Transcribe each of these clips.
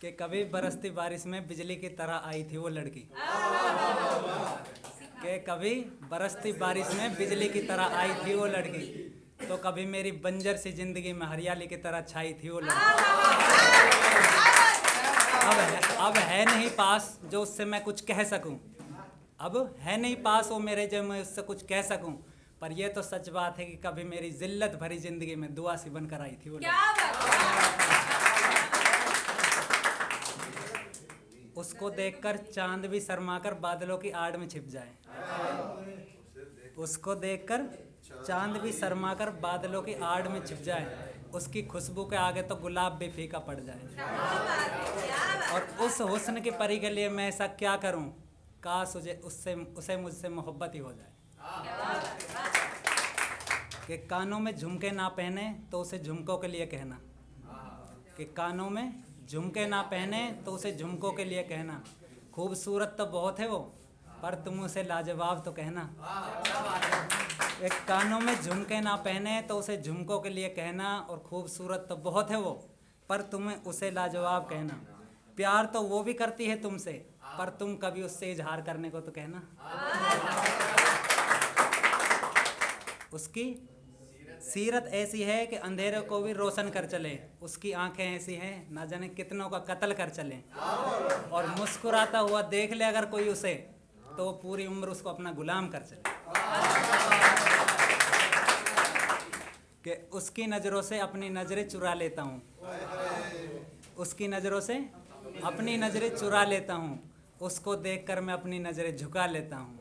कि कभी बरसती बारिश में बिजली की तरह आई थी वो लड़की। कि कभी बरसती बारिश में बिजली की तरह आई थी वो लड़की, तो कभी मेरी बंजर सी जिंदगी में हरियाली की तरह छाई थी वो लड़की। अब है नहीं पास जो उससे मैं कुछ कह सकूं, अब है नहीं पास वो मेरे जो मैं उससे कुछ कह सकूं, पर ये तो सच बात है कि कभी मेरी जिल्लत भरी जिंदगी में दुआ सी बनकर आई थी वो लड़की। उसको देखकर चांद भी शर्माकर बादलों की आड़ में छिप जाए, उसको देखकर चांद भी शर्माकर बादलों की आड़ में छिप जाए, उसकी खुशबू के आगे तो गुलाब भी फीका पड़ जाए। और उस हुस्न की परी के लिए मैं ऐसा क्या करूं, काश उसे मुझसे मोहब्बत ही हो जाए। कि कानों में झुमके ना पहने तो उसे झुमकों के लिए कहना, कि कानों में झुमके ना पहने तो उसे झुमकों के लिए कहना, खूबसूरत तो बहुत है वो पर तुम उसे लाजवाब तो कहना। एक कानों में झुमके ना पहने तो उसे झुमकों के लिए कहना, और खूबसूरत तो बहुत है वो पर तुम्हें उसे लाजवाब कहना। प्यार तो वो भी करती है तुमसे पर तुम कभी उससे इजहार करने को तो कहना। उसकी सीरत ऐसी है कि अंधेरे को भी रोशन कर चले, उसकी आंखें ऐसी हैं ना जाने कितनों का कत्ल कर चले, और मुस्कुराता हुआ देख ले अगर कोई उसे तो वो पूरी उम्र उसको अपना गुलाम कर चले। कि उसकी नज़रों से अपनी नज़रें चुरा लेता हूँ, उसकी नज़रों से अपनी नज़रें चुरा लेता हूँ, उसको देखकर मैं अपनी नज़रें झुका लेता हूँ,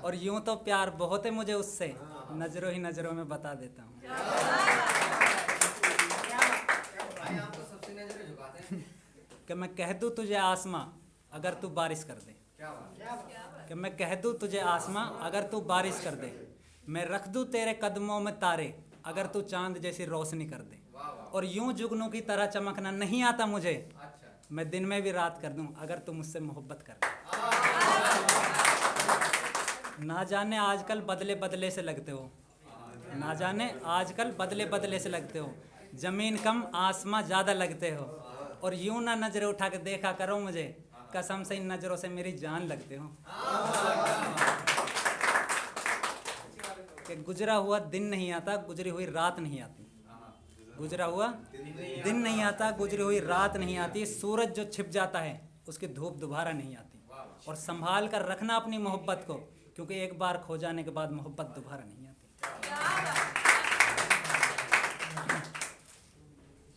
और यूं तो प्यार बहुत है मुझे उससे, नज़रों ही नज़रों में बता देता हूँ। कि मैं कह दूँ तुझे आसमां अगर तू बारिश कर दे, कि मैं कह दूँ तुझे आसमां अगर तू बारिश कर दे, मैं रख दूँ तेरे कदमों में तारे अगर तू चांद जैसी रोशनी कर दे, और यूं जुगनू की तरह चमकना नहीं आता मुझे, मैं दिन में भी रात कर दूं अगर तू मुझसे मोहब्बत कर दे। ना जाने आजकल बदले बदले से लगते हो, ना जाने आजकल बदले बदले से लगते हो, जमीन कम आसमां ज़्यादा लगते हो, और यूं ना नजरें उठा के देखा करो मुझे, कसम से इन नज़रों से मेरी जान लगते हो। कि गुजरा हुआ दिन नहीं आता गुजरी हुई रात नहीं आती, गुजरा हुआ दिन नहीं आता गुजरी हुई रात नहीं आती, सूरज जो छिप जाता है उसकी धूप दोबारा नहीं आती, और संभाल कर रखना अपनी मोहब्बत को, क्योंकि एक बार खो जाने के बाद मोहब्बत दोबारा नहीं आती।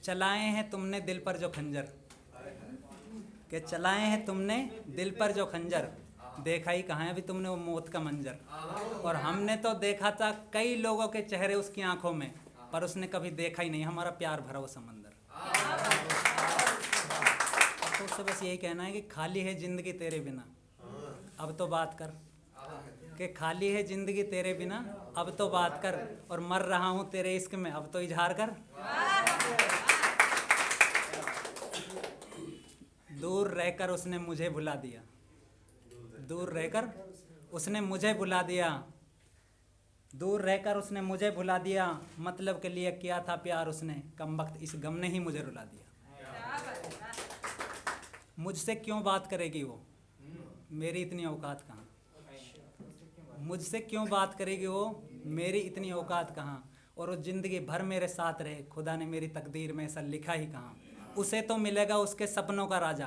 चलाए हैं तुमने दिल पर जो खंजर, कि चलाए हैं तुमने दिल पर जो खंजर, देखा ही कहाँ है अभी तुमने वो मौत का मंजर, और हमने तो देखा था कई लोगों के चेहरे उसकी आंखों में, पर उसने कभी देखा ही नहीं हमारा प्यार भरा वो समंदर। तो उससे बस यही कहना है कि खाली है जिंदगी तेरे बिना, अब तो बात कर, कि खाली है जिंदगी तेरे बिना अब तो बात कर, और मर रहा हूँ तेरे इश्क में अब तो इजहार कर। दूर रहकर उसने मुझे भुला दिया, दूर रहकर उसने मुझे भुला दिया, दूर रहकर उसने मुझे भुला दिया, मतलब के लिए किया था प्यार उसने, कम वक्त इस गम ने ही मुझे रुला दिया। मुझसे क्यों बात करेगी वो, मेरी इतनी औकात कहाँ, मुझसे क्यों बात करेगी वो, मेरी इतनी औकात कहाँ, और वो ज़िंदगी भर मेरे साथ रहे, खुदा ने मेरी तकदीर में ऐसा लिखा ही कहाँ। उसे तो मिलेगा उसके सपनों का राजा,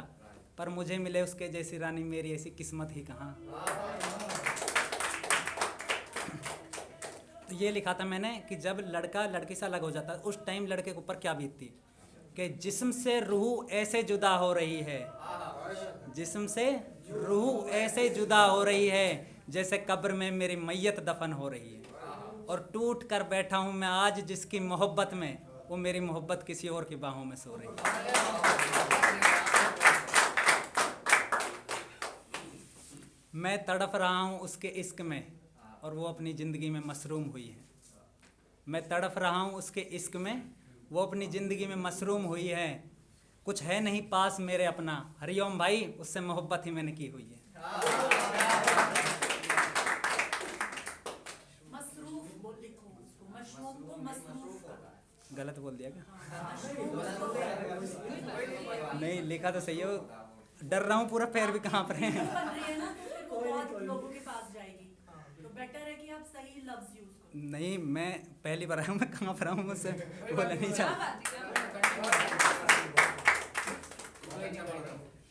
पर मुझे मिले उसके जैसी रानी, मेरी ऐसी किस्मत ही कहाँ। तो ये लिखा था मैंने कि जब लड़का लड़की से अलग हो जाता है उस टाइम लड़के के ऊपर क्या बीतती, कि जिस्म से रूह ऐसे जुदा हो रही है, जिस्म से रूह ऐसे जुदा हो रही है, जैसे कब्र में मेरी मैयत दफन हो रही है, और टूट कर बैठा हूँ मैं आज जिसकी मोहब्बत में, वो मेरी मोहब्बत किसी और की बाहों में सो रही है। मैं तड़प रहा हूँ उसके इश्क में और वो अपनी ज़िंदगी में मसरूम हुई है, मैं तड़प रहा हूँ उसके इश्क में वो अपनी ज़िंदगी में मसरूम हुई है, कुछ है नहीं पास मेरे अपना, हरिओम भाई उससे मोहब्बत ही मैंने की हुई है। गलत बोल दिया क्या? नहीं, लिखा तो सही है वो। डर रहा हूँ पूरा, पैर भी कांप रहे हैं। बन रही है ना, तो फिर वो बहुत लोगों के पास जाएगी, तो बेटर है कि आप सही लफ्ज यूज करो। नहीं, मैं पहली बार आया हूँ, मैं कांप रहा हूँ, मुझसे बोला नहीं क्या चाहता। बात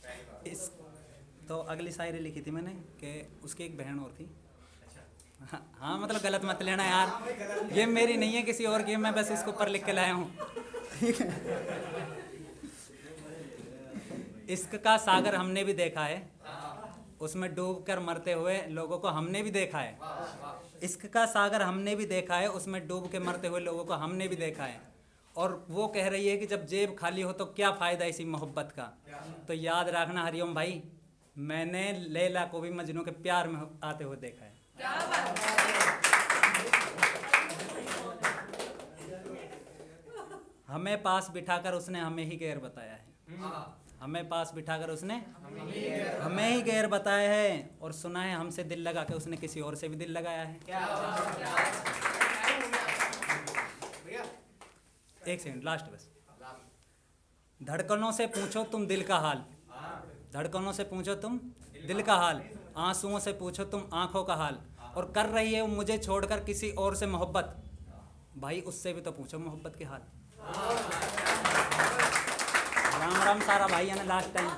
है, इस तो अगली शायरी लिखी थी मैंने कि उसकी एक बहन और थी। हाँ, मतलब गलत मत लेना यार, ये मेरी नहीं है, किसी और की है, मैं बस इसको ऊपर लिख के लाया हूँ। इश्क का सागर हमने भी देखा है, उसमें डूब कर मरते हुए लोगों को हमने भी देखा है। इश्क का सागर हमने भी देखा है, उसमें डूब के मरते हुए लोगों को हमने भी देखा है। और वो कह रही है कि जब जेब खाली हो तो क्या फ़ायदा इसी मोहब्बत का। तो याद रखना हरिओम भाई, मैंने लैला को भी मजनू के प्यार में आते हुए देखा है। क्या बात है। हमें पास बिठाकर उसने हमें ही गैर बताया है। हमें पास बिठाकर उसने हमें ही गैर बताया है, और सुना है हमसे दिल लगा के उसने किसी और से भी दिल लगाया है। एक सेकंड, लास्ट बस। धड़कनों से पूछो तुम दिल का हाल, धड़कनों से पूछो तुम दिल का हाल, आंसुओं से पूछो तुम आंखों का हाल, और कर रही है मुझे छोड़कर किसी और से मोहब्बत, भाई उससे भी तो पूछो मोहब्बत के हाल। राम राम सारा भाई, लास्ट टाइम।